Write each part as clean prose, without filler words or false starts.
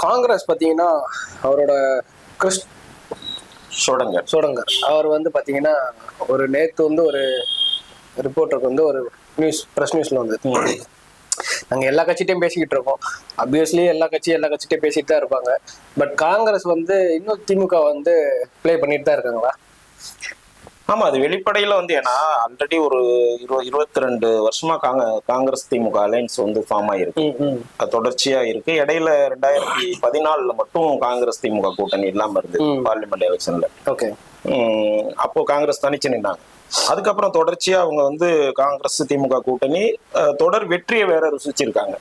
காங்கிரஸ் பார்த்தீங்கன்னா அவரோட கிறிஸ் சோடங்கர் அவர் வந்து பார்த்தீங்கன்னா ஒரு நேற்று வந்து ஒரு ரிப்போர்ட்டருக்கு வந்து ஒரு ப்ரெஸ் நியூஸில் வந்து நாங்கள் எல்லா கட்சிகிட்டையும் பேசிக்கிட்டு இருக்கோம். அப்வியஸ்லி எல்லா கட்சிகிட்டையும் பேசிட்டு தான் இருப்பாங்க. பட் காங்கிரஸ் வந்து இன்னும் திமுக வந்து ப்ளே பண்ணிட்டு தான் இருக்காங்களா? ஆமா, அது வெளிப்படையில வந்து ஏன்னா ஆல்ரெடி ஒரு 22 வருஷமா காங்கிரஸ் திமுக அலைன்ஸ் வந்து ஃபார்ம் ஆயிருக்கு. அது தொடர்ச்சியா இருக்கு. இடையில 2014 மட்டும் காங்கிரஸ் திமுக கூட்டணி இல்லாம இருந்தது பார்லிமெண்ட் எலெக்ஷன்ல. ஓகே, அப்போ காங்கிரஸ் தனிச்சு நின்னாங்க. அதுக்கப்புறம் தொடர்ச்சியா அவங்க வந்து காங்கிரஸ் திமுக கூட்டணி தொடர் வெற்றியை வேற ருசிச்சிருக்காங்க.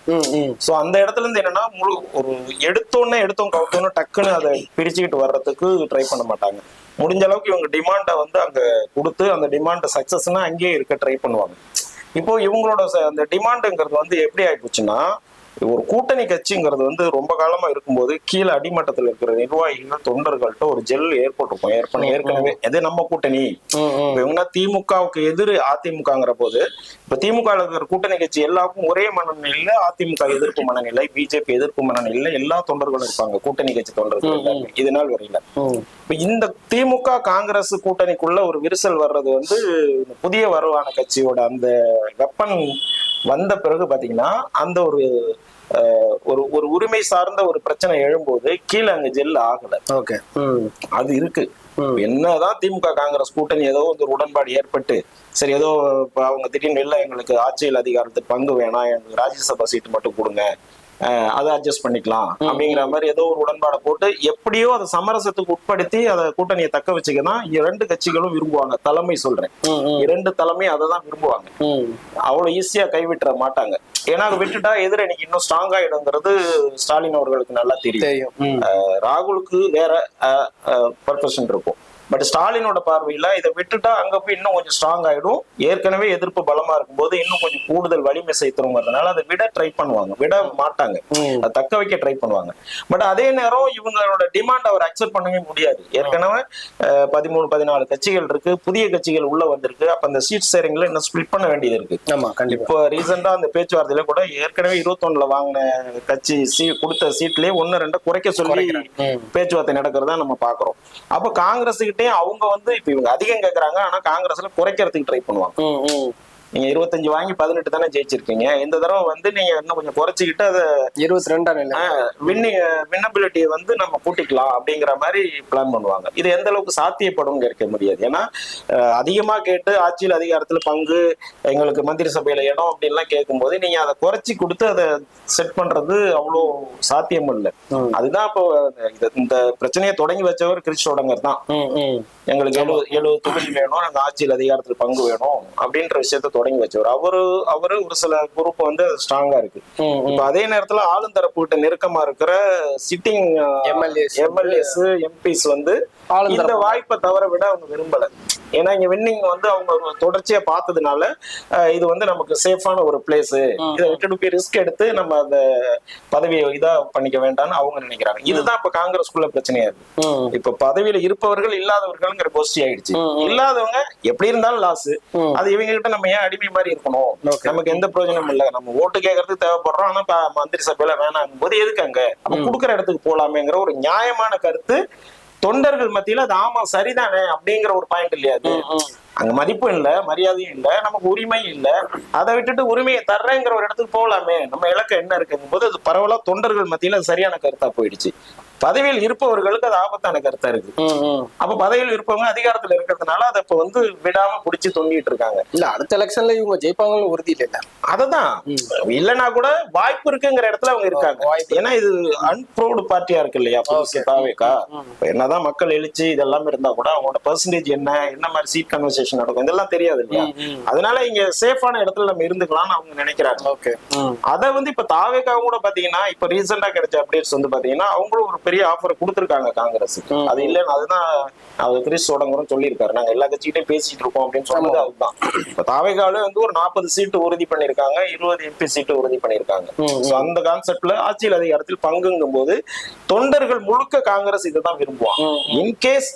சோ அந்த இடத்துல இருந்து என்னன்னா ஒரு எடுத்தோம் கவுத்தோன்னு டக்குன்னு அதை பிரிச்சுக்கிட்டு வர்றதுக்கு ட்ரை பண்ண மாட்டாங்க. முடிஞ்ச அளவுக்கு இவங்க டிமாண்டை வந்து அங்க கொடுத்து அந்த டிமாண்ட் சக்சஸ்னா அங்கேயே இருக்க ட்ரை பண்ணுவாங்க. இப்போ இவங்களோட அந்த டிமாண்டுங்கிறது வந்து எப்படி ஆயிப்போச்சுன்னா, ஒரு கூட்டணி கட்சிங்கிறது வந்து ரொம்ப காலமா இருக்கும்போது கீழே அடிமட்டத்தில் இருக்கிற நிர்வாகிகள் தொண்டர்கள்ட்ட ஒரு ஜெல் ஏற்பட்டிருக்கும். ஏற்கனவே எது நம்ம கூட்டணி இவங்கன்னா திமுகவுக்கு எதிர் அதிமுகங்கிற போது இப்ப திமுக இருக்கிற கூட்டணி கட்சி எல்லாருக்கும் ஒரே மனநிலை, அதிமுக எதிர்ப்பு மனநிலை, பிஜேபி எதிர்ப்பு மனநிலை, எல்லா தொண்டர்களும் இருப்பாங்க கூட்டணி கட்சி தொண்டர்கள் இது நாள் வரையில. இப்ப இந்த திமுக காங்கிரஸ் கூட்டணிக்குள்ள ஒரு விரிசல் வர்றது வந்து புதிய வருவான கட்சியோட அந்த வெப்பன் வந்த பிறகு பாத்தீங்கன்னா அந்த ஒரு உரிமை சார்ந்த ஒரு பிரச்சனை எழும்போது கீழே அங்க ஜெல் ஆகல. ஓகே, அது இருக்கு. என்னதான் திமுக காங்கிரஸ் கூட்டணி ஏதோ ஒரு உடன்பாடு ஏற்பட்டு சரி ஏதோ அவங்க திடீர்னு இல்லை எங்களுக்கு ஆட்சியில் அதிகாரத்துக்கு பங்கு வேணாம், எங்களுக்கு ராஜ்யசபா சீட்டு மட்டும் கொடுங்க, அதை அட்ஜஸ்ட் பண்ணிக்கலாம் அப்படிங்கிற மாதிரி ஏதோ ஒரு உடன்பாடை போட்டு எப்படியோ அதை சமரசத்துக்கு உட்படுத்தி அதை கூட்டணியை தக்க வச்சுக்கதான் இரண்டு கட்சிகளும் விரும்புவாங்க. தலைமை சொல்றேன், இரண்டு தலைமை அதை தான் விரும்புவாங்க. அவ்வளவு ஈஸியா கைவிட்டுற மாட்டாங்க. ஏன்னா விட்டுட்டா எதிரணிக்கு இன்னும் ஸ்ட்ராங் ஆயிடுங்கிறது ஸ்டாலின் அவர்களுக்கு நல்லா தெரியும். ராகுலுக்கு வேற பர்பஷன் இருக்கும். பட் ஸ்டாலினோட பார்வையில இதை விட்டுட்டா அங்க போய் இன்னும் கொஞ்சம் ஸ்ட்ராங் ஆயிடும். ஏற்கனவே எதிர்ப்பு பலமா இருக்கும்போது இன்னும் கொஞ்சம் கூடுதல் வலிமை சேர்த்துருங்கிறதுனால அதை விட ட்ரை பண்ணுவாங்க, விட மாட்டாங்க, அதை தக்க வைக்க ட்ரை பண்ணுவாங்க. பட் அதே நேரம் இவங்களோட டிமாண்ட் அவர் அக்செப்ட் பண்ணவே முடியாது. ஏற்கனவே 13-14 கட்சிகள் இருக்கு, புதிய கட்சிகள் உள்ள வந்திருக்கு. அப்ப அந்த சீட் ஷேரிங்ல இன்னும் ஸ்பிளிட் பண்ண வேண்டியது இருக்கு. இப்போ ரீசெண்டா அந்த பேச்சுவார்த்தையில கூட ஏற்கனவே 21ல வாங்கின கட்சி கொடுத்த சீட்லயே 1-2 குறைக்க சொல்லி பேச்சுவார்த்தை நடக்கிறதா நம்ம பாக்குறோம். அப்ப காங்கிரஸ் அவங்க வந்து இப்ப இவங்க அதிகம் கேட்கறாங்க, ஆனா காங்கிரஸ்ல குறைக்கிறதுக்கு ட்ரை பண்ணுவாங்க. நீங்க 25 வாங்கி 18 தானே ஜெயிச்சிருக்கீங்க, இந்த தடவை வந்து நீங்க இன்னும் கொஞ்சம் குறைச்சிக்கிட்டு அதை 22 வின்னபிலிட்டியை வந்து நம்ம கூட்டிக்கலாம் அப்படிங்கிற மாதிரி பிளான் பண்ணுவாங்க. இது எந்த அளவுக்கு சாத்தியப்படும் கேட்க முடியாது. ஏன்னா அதிகமா கேட்டு ஆட்சியில் அதிகாரத்துல பங்கு, எங்களுக்கு மந்திரி சபையில இடம் அப்படின்லாம் கேட்கும்போது நீங்க அதை குறைச்சி கொடுத்து அதை செட் பண்றது அவ்வளோ சாத்தியம் இல்லை. அதுதான் இப்போ இந்த பிரச்சனையை தொடங்கி வச்சவர் கிறிஸ் சோடங்கர் தான். எங்களுக்கு 70 தொகுதி வேணும், நாங்க ஆட்சியில் அதிகாரத்துல பங்கு வேணும் அப்படின்ற விஷயத்த தொடங்கி வச்சவர். அவரு ஒரு சில குரூப் வந்து ஸ்ட்ராங்கா இருக்கு. இப்ப அதே நேரத்துல ஆளுந்தரப்பு கிட்ட நெருக்கமா இருக்கிற சிட்டிங் எம்எல்ஏஸ் எம்பிஸ் வந்து இந்த வாய்ப்பை தவற விட அவங்க விரும்பல. ஏன்னா இங்க வின்னிங் வந்து அவங்க தொடர்ச்சியா பார்த்ததுனால இது வந்து நமக்கு சேஃபான ஒரு பிளேஸ், இதை விட்டுட்டு போய் ரிஸ்க் எடுத்து நம்ம அந்த பதவியை இதா பண்ணிக்க வேண்டாம்னு அவங்க நினைக்கிறாங்க. இதுதான் இப்ப காங்கிரஸ்குள்ள பிரச்சனையா இருக்கு. இப்ப பதவியில இருப்பவர்கள் இல்லாதவர்கள்ங்கிற கோஷ்டி ஆயிடுச்சு. இல்லாதவங்க எப்படி இருந்தாலும் லாஸ், அது இவங்க கிட்ட நம்ம ஏன் அடிமை மாதிரி இருக்கணும், நமக்கு எந்த பிரயோஜனமும் இல்லை, நம்ம ஓட்டு கேட்கறதுக்கு தேவைப்படுறோம், ஆனா மந்திரி சபையில வேணாம் போது எதுக்காங்க, அப்ப கொடுக்குற இடத்துக்கு போலாமேங்கிற ஒரு நியாயமான கருத்து தொண்டர்கள் மத்தியில அது ஆமா சரிதானே அப்படிங்கிற ஒரு பாயிண்ட் இல்லையா? அது அங்க மதிப்பும் இல்ல, மரியாதையும் இல்ல, நமக்கு உரிமையும் இல்ல. அதை விட்டுட்டு உரிமையை தர்றேங்கிற ஒரு இடத்துக்கு போகலாமே, நம்ம இலக்கம் என்ன இருக்குங்கும் போது அது பரவலா தொண்டர்கள் மத்தியில அது சரியான கருத்தா போயிடுச்சு. பதவியில் இருப்பவர்களுக்கு அது ஆபத்தான கருத்தா இருக்கு. அப்ப பதவியில் இருப்பவங்க அதிகாரத்துல இருக்கிறதுனால அதை இப்ப வந்து விடாம புடிச்சு தொங்கிட்டு இருக்காங்க. இல்ல அடுத்த எலெக்ஷன்ல இவங்க ஜெயிப்பாங்கன்னு உறுதி இல்ல. அததான் இல்லைன்னா கூட வாய்ப்பு இருக்குங்கிற இடத்துல அவங்க இருக்காங்க. ஏன்னா இது அன்ப்ரூவ்டு பார்ட்டியா இருக்கு இல்லையா தாவேகா. என்னதான் மக்கள் எழுச்சி இதெல்லாம் இருந்தா கூட அவங்களோட பெர்சன்டேஜ் என்ன மாதிரி சீட் கன்வர்சேஷன் நடக்கும் இதெல்லாம் தெரியாது இல்லையா? அதனால இங்க சேஃபான இடத்துல நம்ம இருந்துக்கலாம்னு அவங்க நினைக்கிறாங்க. அதை வந்து இப்ப தாவேகா கூட பாத்தீங்கன்னா இப்ப ரீசெண்டா கிடைச்ச அப்டேட்ஸ் வந்து பாத்தீங்கன்னா அவங்களும் ஒரு பெரிய ஆஃபர் கொடுத்திருக்காங்க காங்கிரஸுக்கு. அது இல்லைன்னு அதுதான் கிறிஸ் சோடங்கரும் சொல்லியிருக்காரு, நாங்க எல்லா கட்சிகிட்டையும் பேசிட்டு இருக்கோம் அப்படின்னு சொன்னது அதுதான். இப்ப தாவேகாவில வந்து ஒரு 40 சீட்டு உறுதி பண்ணிருக்காங்க, 20 எம்பி சீட்டு உறுதி பண்ணிருக்காங்க. அந்த கான்செப்ட்ல ஆட்சியில் அதிகாரத்தில் பங்குங்கும் போது தொண்டர்கள் முழுக்க காங்கிரஸ் இதுதான் விரும்புவாங்க. இன்கேஸ்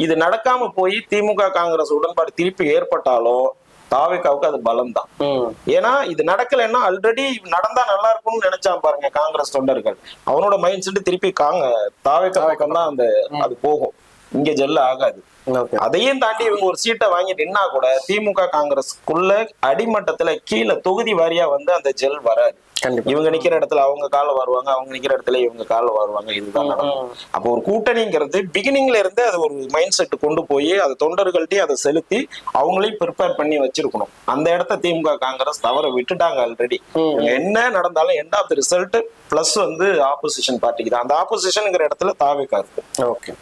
இது நடக்காம போய் திமுக காங்கிரஸ் உடன்பாடு திருப்பி ஏற்பட்டாலும் தாவேக்காவுக்கு அது பலம் தான். ஏன்னா இது நடக்கலைன்னா ஆல்ரெடி நடந்தா நல்லா இருக்கும்னு நினைச்சான் பாருங்க காங்கிரஸ் தொண்டர்கள். அவனோட மைண்ட் செட் திருப்பி தாவேக்காவுக்கு தான் அந்த அது போகும், இங்க ஜெல்ல ஆகாது. அதையும் தாண்டி இவங்க ஒரு சீட்டை வாங்கி நின்னா கூட திமுக காங்கிரஸ்க்குள்ள அடிமட்டத்துல கீழே தொகுதி வாரியா வந்து அந்த ஜெல் வராது. இவங்க நிக்கிற இடத்துல அவங்க கால வருவாங்க, அவங்க நிக்கிற இடத்துல இவங்க கால வருவாங்க. இதுதான் நடக்கும். அப்போ ஒரு கூட்டணிங்கிறது பிகினிங்ல இருந்து அது ஒரு மைண்ட் செட் கொண்டு போய் அது தொண்டர்கள்ட்டையும் அதை செலுத்தி அவங்களையும் ப்ரிப்பேர் பண்ணி வச்சிருக்கணும். அந்த இடத்த திமுக காங்கிரஸ் தவற விட்டுட்டாங்க ஆல்ரெடி. என்ன நடந்தாலும் end of the result plus வந்து ஆப்போசிஷன் பார்ட்டிக்கு தான். அந்த ஆப்போசிஷன்ங்கிற இடத்துல தாவேக்கா இருக்கு. ஓகே.